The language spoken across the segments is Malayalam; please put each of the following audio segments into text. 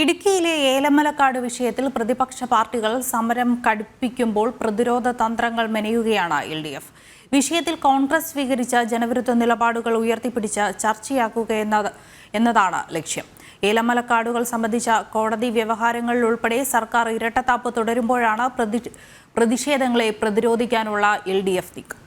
ഇടുക്കിയിലെ ഏലമലക്കാട് വിഷയത്തിൽ പ്രതിപക്ഷ പാർട്ടികൾ സമരം കടുപ്പിക്കുമ്പോൾ പ്രതിരോധ തന്ത്രങ്ങൾ മെനയുകയാണ് LDF. വിഷയത്തിൽ കോൺഗ്രസ് സ്വീകരിച്ച ജനവിരുദ്ധ നിലപാടുകൾ ഉയർത്തിപ്പിടിച്ച് ചർച്ചയാക്കുക എന്നതാണ് ലക്ഷ്യം. ഏലമലക്കാടുകൾ സംബന്ധിച്ച കോടതി വ്യവഹാരങ്ങളിൽ ഉൾപ്പെടെ സർക്കാർ ഇരട്ടത്താപ്പ് തുടരുമ്പോഴാണ് പ്രതിഷേധങ്ങളെ പ്രതിരോധിക്കാനുള്ള LDF നീക്കം.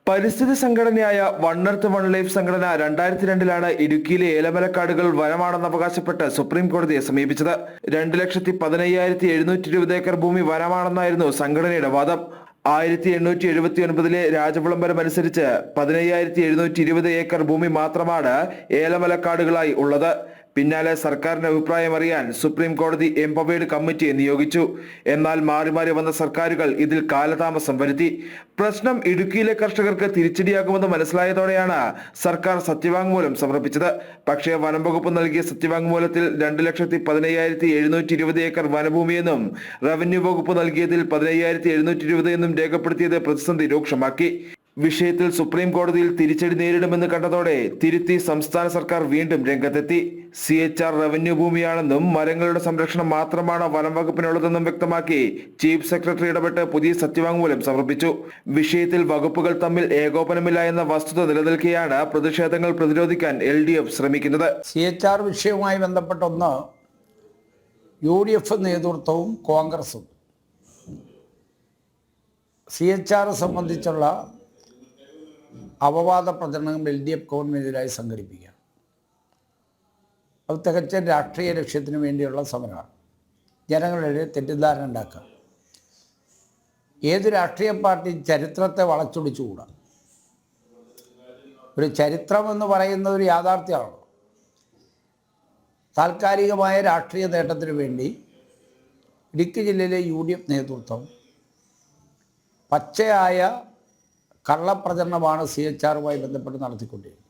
പരിസ്ഥിതി സംഘടനയായ വൺ എർത്ത് വൺ ലൈഫ് സംഘടന 2002 ഇടുക്കിയിലെ ഏലമലക്കാടുകൾ വനമാണെന്ന് അവകാശപ്പെട്ട് സുപ്രീം കോടതിയെ സമീപിച്ചത്. 2,15,720 ഏക്കർ ഭൂമി വനമാണെന്നായിരുന്നു സംഘടനയുടെ വാദം. 1879 രാജവിളംബരം അനുസരിച്ച് 15,720 ഏക്കർ ഭൂമി മാത്രമാണ് ഏലമലക്കാടുകളായി ഉള്ളത്. പിന്നാലെ സർക്കാരിന്റെ അഭിപ്രായം അറിയാൻ സുപ്രീം കോടതി എംപവേർഡ് കമ്മിറ്റിയെ നിയോഗിച്ചു. എന്നാൽ മാറി മാറി വന്ന സർക്കാരുകൾ ഇതിൽ കാലതാമസം വരുത്തി. പ്രശ്നം ഇടുക്കിയിലെ കർഷകർക്ക് തിരിച്ചടിയാകുമെന്ന് മനസ്സിലായതോടെയാണ് സർക്കാർ സത്യവാങ്മൂലം സമർപ്പിച്ചത്. പക്ഷേ വനം വകുപ്പ് നൽകിയ സത്യവാങ്മൂലത്തിൽ 2,15,720 ഏക്കർ വനഭൂമിയെന്നും റവന്യൂ വകുപ്പ് നൽകിയതിൽ 15,720 എന്നും രേഖപ്പെടുത്തിയത് പ്രതിസന്ധി രൂക്ഷമാക്കി. വിഷയത്തിൽ സുപ്രീം കോടതിയിൽ തിരിച്ചടി നേരിടുമെന്ന് കണ്ടതോടെ തിരുത്തി സംസ്ഥാന സർക്കാർ വീണ്ടും രംഗത്തെത്തി. CHR റവന്യൂ ഭൂമിയാണെന്നും മരങ്ങളുടെ സംരക്ഷണം മാത്രമാണ് വനം വകുപ്പിനുള്ളതെന്നും വ്യക്തമാക്കി ചീഫ് സെക്രട്ടറി ഇടപെട്ട് പുതിയ സത്യവാങ്മൂലം സമർപ്പിച്ചു. വിഷയത്തിൽ വകുപ്പുകൾ തമ്മിൽ ഏകോപനമില്ല എന്ന വസ്തുത നിലനിൽക്കെയാണ് പ്രതിഷേധങ്ങൾ പ്രതിരോധിക്കാൻ LDF ശ്രമിക്കുന്നത്. CHR വിഷയവുമായി ബന്ധപ്പെട്ടൊന്ന് UDF നേതൃത്വവും കോൺഗ്രസും CHR സംബന്ധിച്ചുള്ള അപവാദ പ്രചരണങ്ങൾ LDF ഗവൺമെന്റിനായി സംഘടിപ്പിക്കുക. അത് തികച്ച രാഷ്ട്രീയ ലക്ഷ്യത്തിന് വേണ്ടിയുള്ള സമരമാണ്. ജനങ്ങളുടെ തെറ്റിദ്ധാരണ ഉണ്ടാക്കുക. ഏത് രാഷ്ട്രീയ പാർട്ടി ചരിത്രത്തെ വളച്ചൊടിച്ചുകൂടാ. ഒരു ചരിത്രം എന്ന് പറയുന്ന ഒരു യാഥാർത്ഥ്യമാണ്. താൽക്കാലികമായ രാഷ്ട്രീയ നേട്ടത്തിന് വേണ്ടി ഇടുക്കി ജില്ലയിലെ UDF നേതൃത്വം പച്ചയായ കള്ളപ്രചരണമാണ് CHRുമായി ബന്ധപ്പെട്ട് നടത്തിക്കൊണ്ടിരിക്കുന്നത്.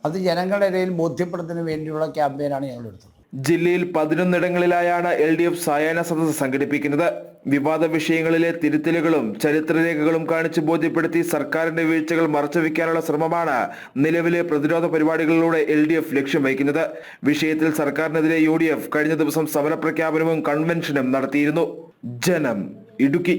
അത് ജനങ്ങളുടെ ഇടയിൽ ബോധ്യപ്പെടുത്തുന്നതിന് വേണ്ടിയുള്ള ക്യാമ്പയിനാണ് ഞങ്ങൾ എടുത്തത്. ജില്ലയിൽ 11 ഇടങ്ങളിലായാണ് LDF സായാഹ്ന സദസ്സ് സംഘടിപ്പിക്കുന്നത്. വിവാദ വിഷയങ്ങളിലെ തിരുത്തലുകളും ചരിത്രരേഖകളും കാണിച്ച് ബോധ്യപ്പെടുത്തി സർക്കാരിന്റെ വീഴ്ചകൾ മറച്ചുവെക്കാനുള്ള ശ്രമമാണ് നിലവിലെ പ്രതിരോധ പരിപാടികളിലൂടെ LDF ലക്ഷ്യം വയ്ക്കുന്നത്. വിഷയത്തിൽ സർക്കാരിനെതിരെ UDF കഴിഞ്ഞ ദിവസം സമരപ്രഖ്യാപനവും കൺവെൻഷനും നടത്തിയിരുന്നു. ജനം, ഇടുക്കി.